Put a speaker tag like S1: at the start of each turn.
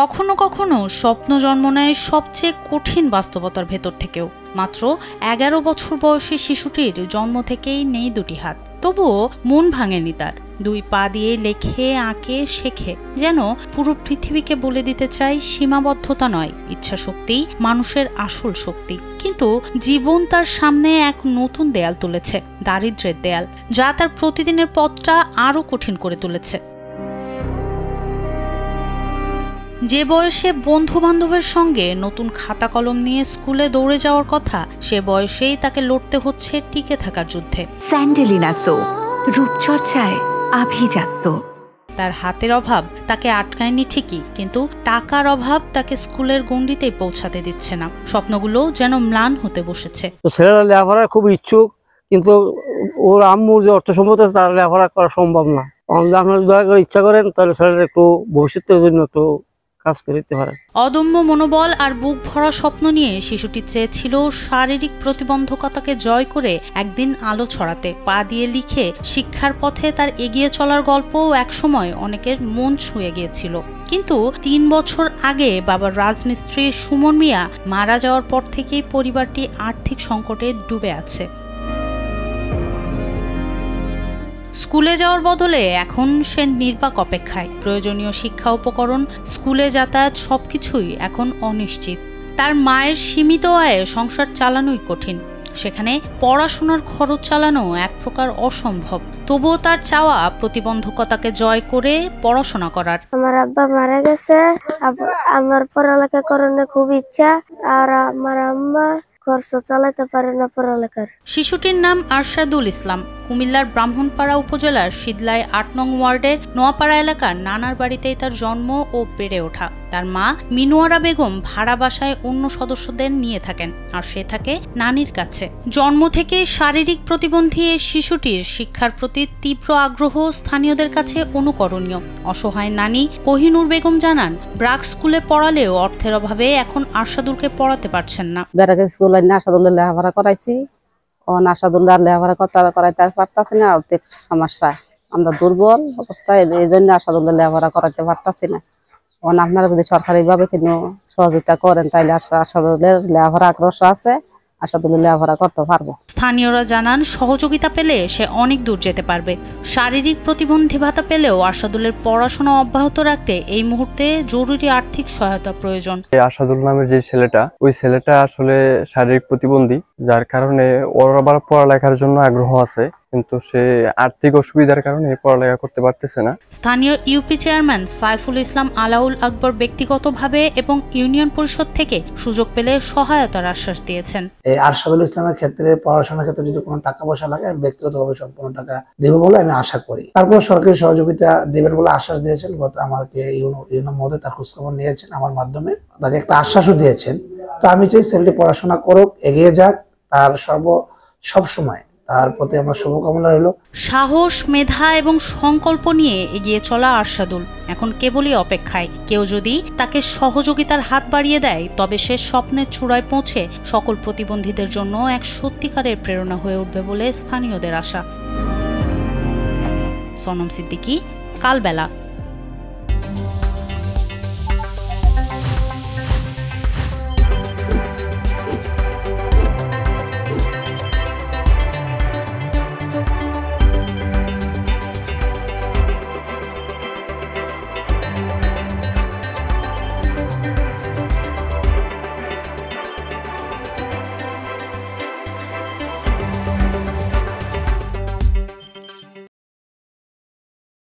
S1: কখনো কখনো স্বপ্ন জন্ম নেয় সবচেয়ে কঠিন বাস্তবতার ভেতর থেকেও। মাত্র 11 বছর বয়সী শিশুটির জন্ম থেকেই নেই দুটি হাত, তবুও মন ভাঙেনি তার। দুই পা দিয়ে লেখে, আঁকে, শেখে, যেন পুরো পৃথিবীকে বলে দিতে চাই সীমাবদ্ধতা নয়, ইচ্ছা শক্তি মানুষের আসল শক্তি। কিন্তু জীবন তার সামনে এক নতুন দেয়াল তুলেছে, দারিদ্র্যের দেয়াল, যা তার প্রতিদিনের পথটা আরো কঠিন করে তুলেছে। যে বয়সে বন্ধু বান্ধবের সঙ্গে নতুন খাতা কলম নিয়ে স্কুলে দৌড়ে যাওয়ার কথা, সে বয়সেই তাকে লড়তে হচ্ছে টিকে থাকার যুদ্ধে।
S2: স্যান্ডেলিনা সো, রূপচর্চায় আভিজাত্য।
S1: তার হাতের অভাব তাকে আটকায়নি ঠিকই, কিন্তু টাকার অভাব তাকে স্কুলের গণ্ডিতেই পৌঁছাতে দিচ্ছে না। স্বপ্নগুলো যেন ম্লান হতে বসেছে।
S3: ছেলেরা লেখাপড়ায় খুব ইচ্ছুক, কিন্তু ওর আম্মুর যে অর্থ সম্পদ আছে তার লেখাপড়া করা সম্ভব না। আপনারা দয়া করে ইচ্ছা করেন তাহলে ছেলেরা একটু ভবিষ্যতের জন্য একটু কাজ করে দিতে পারে।
S1: অদম্য মনোবল আর বুক ভরা স্বপ্ন নিয়ে শিশুটি চেয়েছিল শারীরিক প্রতিবন্ধকতাকে জয় করে একদিন আলো ছড়াতে। পা দিয়ে লিখে শিক্ষার পথে তার এগিয়ে চলার গল্পও একসময় অনেকের মন ছুঁয়ে গিয়েছিল। কিন্তু 3 বছর আগে বাবার রাজমিস্ত্রি সুমন মিয়া মারা যাওয়ার পর থেকেই পরিবারটি আর্থিক সংকটে ডুবে আছে। স্কুলে যাওয়ার বদলে এখন সে নির্বাক অপেক্ষায়। প্রয়োজনীয় শিক্ষা উপকরণ, স্কুলে যাতায়াত সবকিছুই এখন অনিশ্চিত। তার মায়ের সীমিত আয়ে সংসার চালানোই কঠিন, সেখানে পড়াশোনার খরচ চালানো এক প্রকার অসম্ভব। তবুও তার চাওয়া প্রতিবন্ধকতাকে জয় করে পড়াশোনা করার।
S4: আমার আব্বা মারা গেছে, আমার পড়ালেখা করার খুব ইচ্ছা, আর আমার আম্মা খরচ চালাতে পারে না পড়ালেখার।
S1: শিশুটির নাম আরশাদুল ইসলাম। কুমিল্লার ব্রাহ্মণপাড়া উপজেলার শীদলায় 8 নং ওয়ার্ডের নোয়াপাড়া এলাকার নানার বাড়িতেই তার জন্ম ও বেড়ে ওঠা। তার মা মিনুয়ারা বেগম ভাড়া বাসায় অন্য সদস্যদের নিয়ে থাকেন, আর সে থাকে নানির কাছে। জন্ম থেকে শারীরিক প্রতিবন্ধী এই শিশুটির শিক্ষার প্রতি তীব্র আগ্রহ স্থানীয়দের কাছে অনুকরণীয়। অসহায় নানি কোহিনুর বেগম জানান, ব্রাক স্কুলে পড়ালেও অর্থের অভাবে এখন আরশাদুলকে পড়াতে পারছেন না।
S5: আরশাদুল্লাহ লেখাপড়া করাইছি, আরশাদুল্লাহ লেখাপড়া করাইতে পারতাছি না, আর্থিক সমস্যায় আমরা দুর্বল অবস্থায়, এই জন্য আরশাদুল্লাহ লেখাপড়া করাইতে পারতাছি না। আপনারা যদি সরকারিভাবে কোনো সহযোগিতা করেন তাইলে আরশাদুল্লাহর লেখাপড়া আগ্রহ আছে, আরশাদুল্লাহ লেখাপড়া করতে পারবো।
S1: স্থানীয়রা জানান, সহযোগিতা পেলে সে অনেক দূর যেতে পারবে। শারীরিক প্রতিবন্ধী ভাতা পেলেও আরশাদুলের পড়াশোনা অব্যাহত রাখতে এই মুহূর্তে জরুরি আর্থিক সহায়তা প্রয়োজন।
S6: আরশাদুল নামের যে ছেলেটা, ওই ছেলেটা আসলে শারীরিক প্রতিবন্ধী, যার কারণে ওর আবার পড়ালেখার জন্য আগ্রহ আছে, কিন্তু সে আর্থিক অসুবিধার কারণে পড়ালেখা করতে পারতেছে না।
S1: স্থানীয় ইউপি চেয়ারম্যান সাইফুল ইসলাম আলাউল আকবর ব্যক্তিগতভাবে এবং ইউনিয়ন পরিষদ থেকে সুযোগ পেলে সহায়তার আশ্বাস দিয়েছেন।
S7: এই আরশাদুল ইসলামের ক্ষেত্রে পড়াশোনার ক্ষেত্রে যদি কোনো টাকা পয়সা লাগে, আমি ব্যক্তিগতভাবে সম্পূর্ণ টাকা দেব বলে আমি আশা করি। তারপর সরকারি সহযোগিতা দেবেন বলে আশ্বাস দিয়েছেন। আমাকে ইউনো মহোদয় তার খোঁজখবর নিয়েছেন আমার মাধ্যমে, তাকে একটা আশ্বাসও দিয়েছেন। তো আমি চাই ছেলেটি পড়াশোনা করুক, এগিয়ে যাক, তার সবসময় তার প্রতি আমার শুভকামনা রইল।
S1: সাহস, মেধা এবং সংকল্প নিয়ে এগিয়ে চলা আরশাদুল এখন কেবলই অপেক্ষায়। কেউ যদি তাকে সহযোগিতার হাত বাড়িয়ে দেয়, তবে সে স্বপ্নের চূড়ায় পৌঁছে সকল প্রতিবন্ধীদের জন্য এক সত্যিকারের প্রেরণা হয়ে উঠবে বলে স্থানীয়দের আশা। সনম সিদ্দিকী, কালবেলা।